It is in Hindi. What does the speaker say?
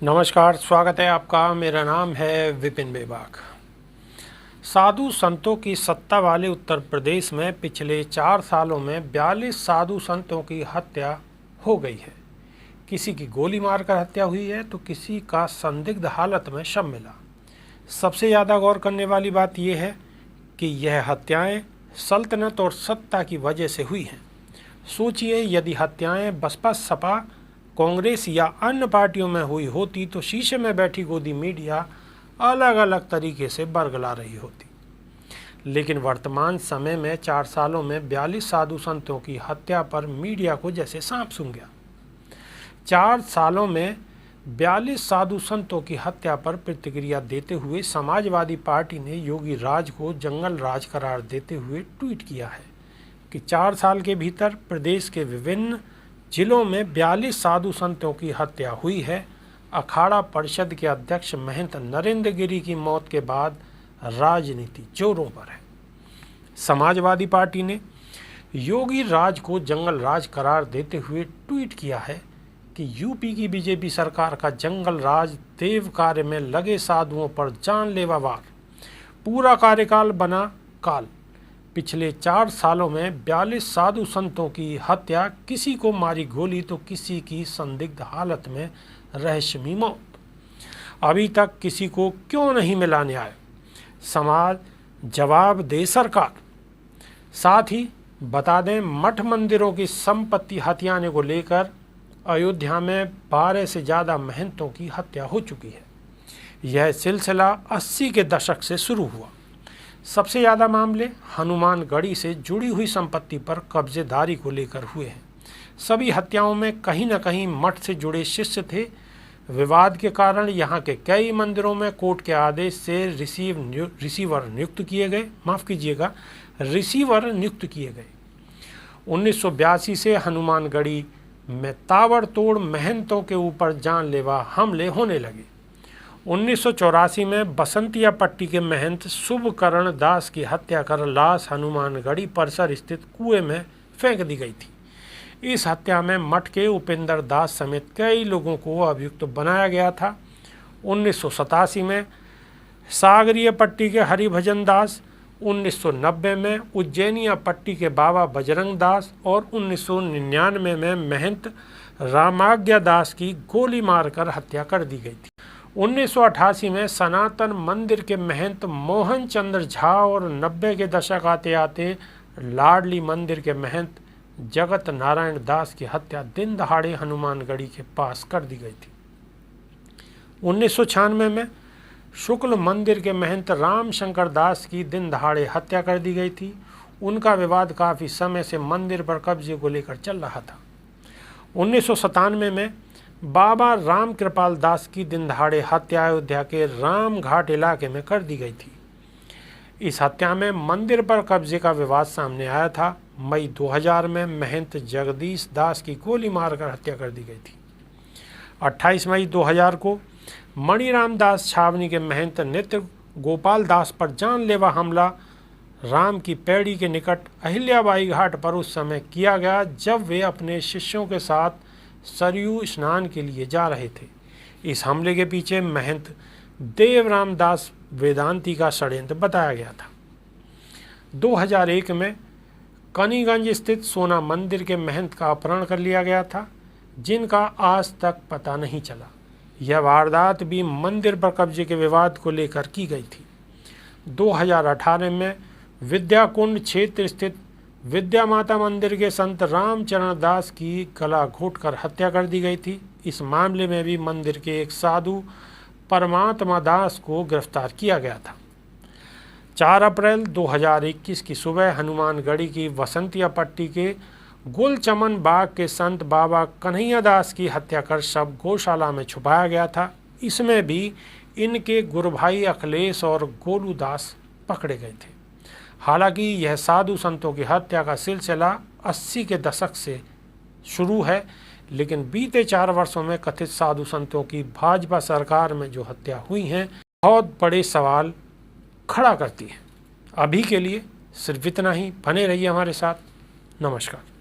नमस्कार, स्वागत है आपका। मेरा नाम है विपिन बेबाक। साधु संतों की सत्ता वाले उत्तर प्रदेश में पिछले 4 सालों में 42 साधु संतों की हत्या हो गई है। किसी की गोली मारकर हत्या हुई है तो किसी का संदिग्ध हालत में शव मिला। सबसे ज़्यादा गौर करने वाली बात यह है कि यह हत्याएं सल्तनत और सत्ता की वजह से हुई हैं। सोचिए, यदि हत्याएं बसपा, सपा, कांग्रेस या अन्य पार्टियों में हुई होती तो शीशे में बैठी गोदी मीडिया अलग अलग तरीके से बरगला रही होती। लेकिन वर्तमान समय में 4 सालों में 42 साधु संतों की हत्या पर मीडिया को जैसे सांप सूंघ गया। 4 सालों में 42 साधु संतों की हत्या पर प्रतिक्रिया देते हुए समाजवादी पार्टी ने योगी राज को जंगल राज करार देते हुए ट्वीट किया है कि 4 साल के भीतर प्रदेश के विभिन्न जिलों में 42 साधु संतों की हत्या हुई है। अखाड़ा परिषद के अध्यक्ष महंत नरेंद्र गिरी की मौत के बाद राजनीति जोरों पर है। समाजवादी पार्टी ने योगी राज को जंगल राज करार देते हुए ट्वीट किया है कि यूपी की बीजेपी सरकार का जंगल राज देव कार्य में लगे साधुओं पर जानलेवा वार, पूरा कार्यकाल बना काल। पिछले 4 सालों में 42 साधु संतों की हत्या, किसी को मारी गोली तो किसी की संदिग्ध हालत में रहस्यमयी मौत। अभी तक किसी को क्यों नहीं मिला न्याय? समाज जवाब दे सरकार। साथ ही बता दें, मठ मंदिरों की संपत्ति हथियाने को लेकर अयोध्या में 12 से ज़्यादा महंतों की हत्या हो चुकी है। यह सिलसिला 80 के दशक से शुरू हुआ। सबसे ज़्यादा मामले हनुमानगढ़ी से जुड़ी हुई संपत्ति पर कब्जेदारी को लेकर हुए हैं। सभी हत्याओं में कहीं न कहीं मठ से जुड़े शिष्य थे। विवाद के कारण यहाँ के कई मंदिरों में कोर्ट के आदेश से रिसीवर नियुक्त किए गए। 1982 से हनुमानगढ़ी में ताबड़तोड़ महंतों के ऊपर जानलेवा हमले होने लगे। 1984 में बसंतिया पट्टी के महंत शुभकरण दास की हत्या कर लाश हनुमानगढ़ी परिसर स्थित कुएं में फेंक दी गई थी। इस हत्या में मठ के उपेंद्र दास समेत कई लोगों को अभियुक्त बनाया गया था। 1987 में सागरीय पट्टी के हरिभजन दास, 1990 में उज्जैनिया पट्टी के बाबा बजरंग दास और 1999 में महंत रामाज्ञा दास की गोली मारकर हत्या कर दी गई थी। 1988 में सनातन मंदिर के महंत मोहन चंद्र झा और 90 के दशक आते आते लाडली मंदिर के महंत जगत नारायण दास की हत्या दिन दहाड़े हनुमानगढ़ी के पास कर दी गई थी। 1996 में शुक्ल मंदिर के महंत राम शंकर दास की दिन दहाड़े हत्या कर दी गई थी। उनका विवाद काफ़ी समय से मंदिर पर कब्जे को लेकर चल रहा था। 1997 में बाबा राम कृपाल दास की दिन दहाड़े हत्या अयोध्या के राम घाट इलाके में कर दी गई थी। इस हत्या में मंदिर पर कब्जे का विवाद सामने आया था। मई 2000 में महंत जगदीश दास की गोली मारकर हत्या कर दी गई थी। 28 मई 2000 को मणिराम दास छावनी के महंत नित्य गोपाल दास पर जानलेवा हमला राम की पैड़ी के निकट अहिल्याबाई घाट पर उस समय किया गया जब वे अपने शिष्यों के साथ सरयू स्नान के लिए जा रहे थे। इस हमले के पीछे महंत देवराम दास वेदांती का षड्यंत्र बताया गया था। 2001 में कनीगंज स्थित सोना मंदिर के महंत का अपहरण कर लिया गया था, जिनका आज तक पता नहीं चला। यह वारदात भी मंदिर पर कब्जे के विवाद को लेकर की गई थी। 2018 में विद्याकुंड क्षेत्र स्थित विद्या माता मंदिर के संत रामचरण दास की गला घोंटकर हत्या कर दी गई थी। इस मामले में भी मंदिर के एक साधु परमात्मा दास को गिरफ्तार किया गया था। 4 अप्रैल 2021 की सुबह हनुमानगढ़ी की वसंतिया पट्टी के गुलचमन बाग के संत बाबा कन्हैया दास की हत्या कर शव गौशाला में छुपाया गया था। इसमें भी इनके गुरुभाई अखिलेश और गोलू दास पकड़े गए थे। हालांकि यह साधु संतों की हत्या का सिलसिला 80 के दशक से शुरू है, लेकिन बीते 4 वर्षों में कथित साधु संतों की भाजपा सरकार में जो हत्या हुई हैं बहुत बड़े सवाल खड़ा करती है। अभी के लिए सिर्फ इतना ही। बने रहिए हमारे साथ। नमस्कार।